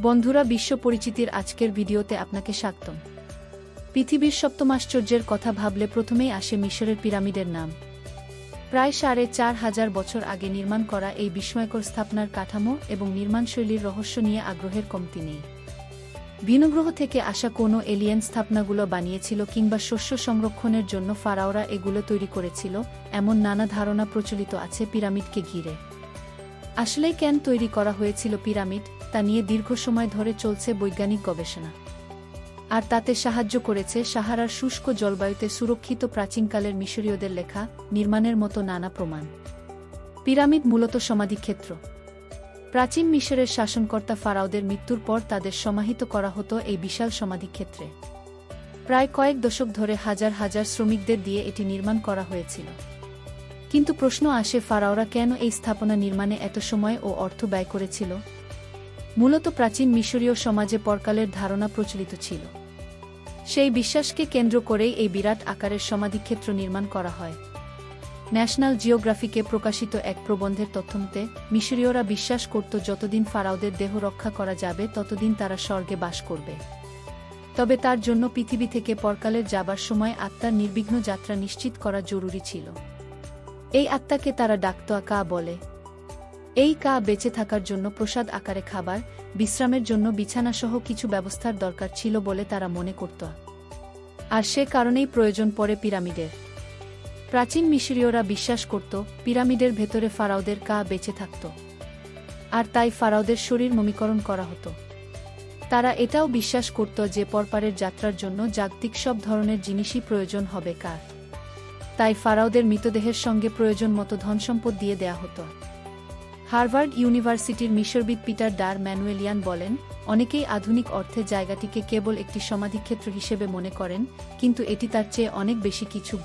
বন্ধুরা, বিশ্ব পরিচিতির আজকের ভিডিওতে আপনাকে স্বাগতম। পৃথিবীর সপ্তম আশ্চর্যের কথা ভাবলে প্রথমেই আসে মিশরের পিরামিডের নাম। প্রায় ৪,৫০০ বছর আগে নির্মাণ করা এই বিস্ময়কর স্থাপনার কাঠামো এবং নির্মাণশৈলীর রহস্য নিয়ে আগ্রহের কমতি নেই। ভিন্ন গ্রহ থেকে আসা কোনো এলিয়েন স্থাপনাগুলো বানিয়েছিল কিংবা শস্য সংরক্ষণের জন্য ফারাওরা এগুলো তৈরি করেছিল, এমন নানা ধারণা প্রচলিত আছে পিরামিডকে ঘিরে। আসলে কেন তৈরি করা হয়েছিল পিরামিড, তা নিয়ে দীর্ঘ সময় ধরে চলছে বৈজ্ঞানিক গবেষণা। আর তাতে সাহায্য করেছে সাহারার শুষ্ক জলবায়ুতে সুরক্ষিত প্রাচীনকালের মিশরীয়দের লেখা নির্মাণের মতো নানা প্রমাণ। পিরামিড মূলত সমাধিক্ষেত্র। প্রাচীন মিশরের শাসনকর্তা ফারাওদের মৃত্যুর পর তাদের সমাহিত করা হতো এই বিশাল সমাধিক্ষেত্রে। প্রায় কয়েক দশক ধরে হাজার হাজার শ্রমিকদের দিয়ে এটি নির্মাণ করা হয়েছিল। কিন্তু প্রশ্ন আসে, ফারাওরা কেন এই স্থাপনা নির্মাণে এত সময় ও অর্থ ব্যয় করেছিল? মূলত প্রাচীন মিশরীয় সমাজে পরকালের ধারণা প্রচলিত ছিল। সেই বিশ্বাসকে কেন্দ্র করেই এই বিরাট আকারের সমাধিক্ষেত্র নির্মাণ করা হয়। ন্যাশনাল জিওগ্রাফিকে প্রকাশিত এক প্রবন্ধের তথ্যমতে মিশরীয়রা বিশ্বাস করত যতদিন ফারাওদের দেহ রক্ষা করা যাবে ততদিন তারা স্বর্গে বাস করবে। তবে তার জন্য পৃথিবী থেকে পরকালের যাবার সময় আত্মার নির্বিঘ্ন যাত্রা নিশ্চিত করা জরুরি ছিল। এই আত্মাকে তারা ডাকত কা বলে। এই কা বেঁচে থাকার জন্য প্রসাদ আকারে খাবার, বিশ্রামের জন্য বিছানাসহ কিছু ব্যবস্থার দরকার ছিল বলে তারা মনে করত। আর সে কারণেই প্রয়োজন পড়ে পিরামিডের। প্রাচীন মিশরীয়রা বিশ্বাস করত পিরামিডের ভেতরে ফারাওদের কা বেঁচে থাকত, আর তাই ফারাওদের শরীর নবীকরণ করা হতো। তারা এটাও বিশ্বাস করত যে পরপারের যাত্রার জন্য জাগতিক সব ধরনের জিনিসই প্রয়োজন হবে কার। তাই ফারাওদের মৃতদেহের সঙ্গে প্রয়োজন মতো ধনসম্পদ দিয়ে দেয়া হতো। হার্ভার্ড ইউনিভার্সিটির মিশরবিদ পিটার ডার ম্যানুয়েলিয়ান বলেন, অনেকেই আধুনিক অর্থে জায়গাটিকে কেবল একটি সমাধিক্ষেত্র হিসেবে মনে করেন, কিন্তু এটি তার চেয়ে অনেক বেশি কিছু।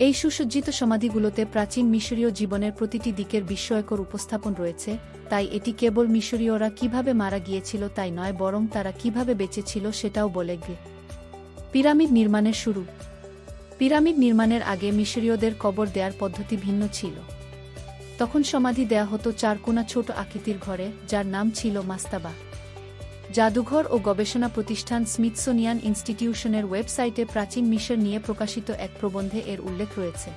এই সুসজ্জিত সমাধিগুলোতে প্রাচীন মিশরীয় জীবনের প্রতিটি দিকের বিস্ময়কর উপস্থাপন রয়েছে। তাই এটি কেবল মিশরীয়রা কিভাবে মারা গিয়েছিল তাই নয়, বরং তারা কিভাবে বেঁচে ছিল সেটাও বলে। পিরামিড নির্মাণের শুরু। পিরামিড নির্মাণের আগে মিশরীয়দের কবর দেয়ার পদ্ধতি ভিন্ন ছিল। তখন সমাধি দেয়া হতো চারকোনা ছোট আকৃতির ঘরে, যার নাম ছিল মাস্তাবা। জাদুঘর ও গবেষণা প্রতিষ্ঠান স্মিথসোনিয়ান ইনস্টিটিউশনের ওয়েবসাইটে প্রাচীন মিশর নিয়ে প্রকাশিত এক প্রবন্ধে এর উল্লেখ রয়েছে।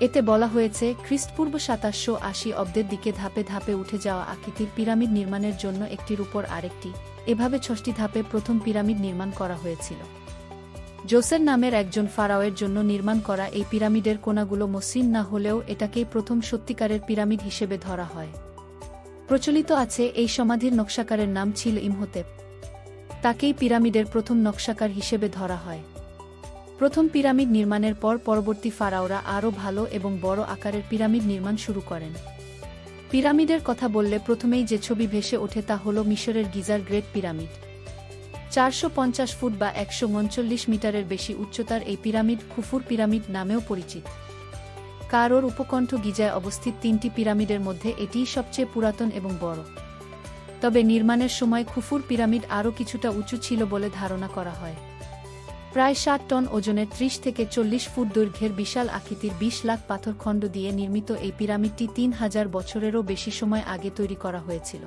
এতে বলা হয়েছে, খ্রিস্টপূর্ব ৭৮৮ অব্দের দিকে ধাপে ধাপে উঠে যাওয়া আকৃতির পিরামিড নির্মাণের জন্য একটির উপর আরেকটি, এভাবে ৬টি ধাপে প্রথম পিরামিড নির্মাণ করা হয়েছিল। জোসের নামের একজন ফারাওয়ের জন্য নির্মাণ করা এই পিরামিডের কোণাগুলো মসৃণ না হলেও এটাকেই প্রথম সত্যিকারের পিরামিড হিসেবে ধরা হয়। প্রচলিত আছে এই সমাধির নকশাকারের নাম ছিল ইমহোতেপ। তাকেই পিরামিডের প্রথম নকশাকার হিসেবে ধরা হয়। প্রথম পিরামিড নির্মাণের পর পরবর্তী ফারাওরা আরও ভালো এবং বড় আকারের পিরামিড নির্মাণ শুরু করেন। পিরামিডের কথা বললে প্রথমেই যে ছবি ভেসে ওঠে তা হল মিশরের গিজার গ্রেট পিরামিড। ৪৫০ ফুট বা ১৩৯ মিটারের বেশি উচ্চতার এই পিরামিড খুফুর পিরামিড নামেও পরিচিত। কায়রোর উপকণ্ঠ গিজায় অবস্থিত ৩টি পিরামিডের মধ্যে এটিই সবচেয়ে পুরাতন এবং বড়। তবে নির্মাণের সময় খুফুর পিরামিড আরও কিছুটা উঁচু ছিল বলে ধারণা করা হয়। প্রায় ৭ টন ওজনের ৩০ থেকে ৪০ ফুট দৈর্ঘ্যের বিশাল আকৃতির ২০ লাখ পাথরখণ্ড দিয়ে নির্মিত এই পিরামিডটি ৩,০০০ বছরেরও বেশি সময় আগে তৈরি করা হয়েছিল।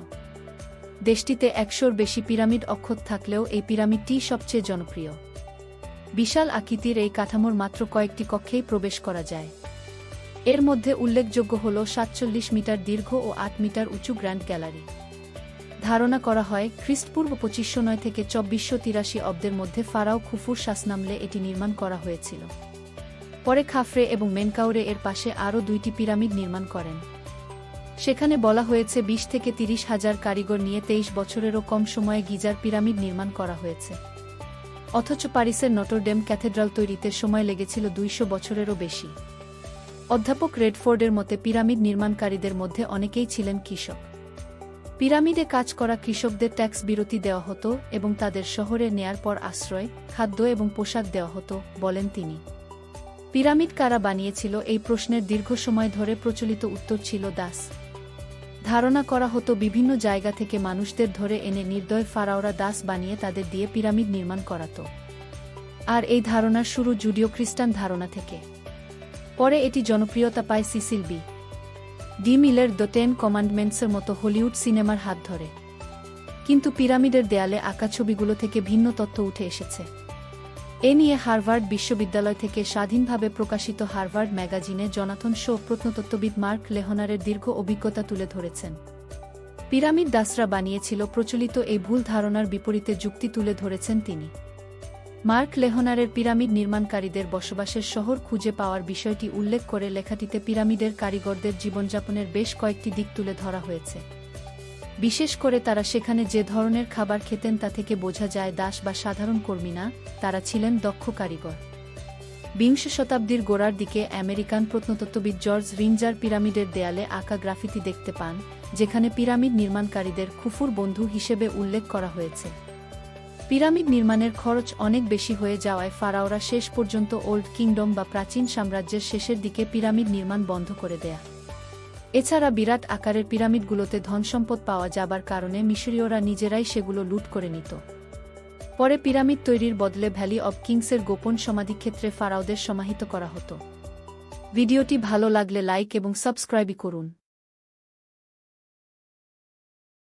দেশটিতে ১০০-র বেশি পিরামিড অক্ষত থাকলেও এই পিরামিডটিই সবচেয়ে জনপ্রিয়। বিশাল আকৃতির এই কাঠামোর মাত্র কয়েকটি কক্ষেই প্রবেশ করা যায়। এর মধ্যে উল্লেখযোগ্য হল ৪৭ মিটার দীর্ঘ ও ৮ মিটার উঁচু গ্র্যান্ড গ্যালারি। ধারণা করা হয় খ্রিস্টপূর্ব ২৫০৯ থেকে ২৪৮৩ অব্দের মধ্যে ফারাও খুফুর শাসনামলে এটি নির্মাণ করা হয়েছিল। পরে খাফরে এবং মেনকাউরে এর পাশে আরও ২টি পিরামিড নির্মাণ করেন। সেখানে বলা হয়েছে ২০ থেকে ৩০ হাজার কারিগর নিয়ে ২৩ বছরেরও কম সময়ে গিজার পিরামিড নির্মাণ করা হয়েছে। অথচ প্যারিসের নটরডেম ক্যাথেড্রাল তৈরিতে সময় লেগেছিল ২০০ বছরেরও বেশি। অধ্যাপক রেডফোর্ডের মতে পিরামিড নির্মাণকারীদের মধ্যে অনেকেই ছিলেন কৃষক। পিরামিডে কাজ করা কৃষকদের ট্যাক্স বিরতি দেওয়া হতো এবং তাদের শহরে নেয়ার পর আশ্রয়, খাদ্য এবং পোশাক দেওয়া হতো, বলেন তিনি। পিরামিড কারা বানিয়েছিল এই প্রশ্নের দীর্ঘ সময় ধরে প্রচলিত উত্তর ছিল দাস। ধারণা করা হতো বিভিন্ন জায়গা থেকে মানুষদের ধরে এনে নির্দয় ফারাওরা দাস বানিয়ে তাদের দিয়ে পিরামিড নির্মাণ করাত। আর এই ধারণার শুরু জুডিও খ্রিস্টান ধারণা থেকে। পরে এটি জনপ্রিয়তা পায় সিসিল ডি মিলের দ্য 10 কমান্ডমেন্টসের মতো হলিউড সিনেমার হাত ধরে। কিন্তু পিরামিডের দেয়ালে আঁকা ছবিগুলো থেকে ভিন্ন তথ্য উঠে এসেছে। এ নিয়ে হার্ভার্ড বিশ্ববিদ্যালয় থেকে স্বাধীনভাবে প্রকাশিত হার্ভার্ড ম্যাগাজিনে জোনাথন শো প্রত্নতত্ত্ববিদ মার্ক লেহনারের দীর্ঘ অভিজ্ঞতা তুলে ধরেছেন। পিরামিড দাসরা বানিয়েছিল প্রচলিত এই ভুল ধারণার বিপরীতে যুক্তি তুলে ধরেছেন তিনি। মার্ক লেহনারের পিরামিড নির্মাণকারীদের বসবাসের শহর খুঁজে পাওয়ার বিষয়টি উল্লেখ করে লেখাটিতে পিরামিডের কারিগরদের জীবনযাপনের বেশ কয়েকটি দিক তুলে ধরা হয়েছে। বিশেষ করে তারা সেখানে যে ধরনের খাবার খেতেন তা থেকে বোঝা যায় দাস বা সাধারণ কর্মী না, তারা ছিলেন দক্ষ কারিগর। বিংশ শতাব্দীর গোড়ার দিকে আমেরিকান প্রত্নতত্ত্ববিদ জর্জ রিঞ্জার পিরামিডের দেয়ালে আঁকা গ্রাফিতি দেখতে পান, যেখানে পিরামিড নির্মাণকারীদের খুফুর বন্ধু হিসেবে উল্লেখ করা হয়েছে। পিরামিড নির্মাণের খরচ অনেক বেশি হয়ে যাওয়ায় ফারাওরা শেষ পর্যন্ত ওল্ড কিংডম বা প্রাচীন সাম্রাজ্যের শেষের দিকে পিরামিড নির্মাণ বন্ধ করে দেয়া। এছাড়া বিরাট আকারের পিরামিডগুলোতে ধনসম্পদ পাওয়া যাবার কারণে মিশরীয়রা নিজেরাই সেগুলো লুট করে নিত। পরে পিরামিড তৈরির বদলে ভ্যালি অব কিংসের গোপন সমাধিক্ষেত্রে ফারাওদের সমাহিত করা হতো। ভিডিওটি ভালো লাগলে লাইক এবং সাবস্ক্রাইব করুন।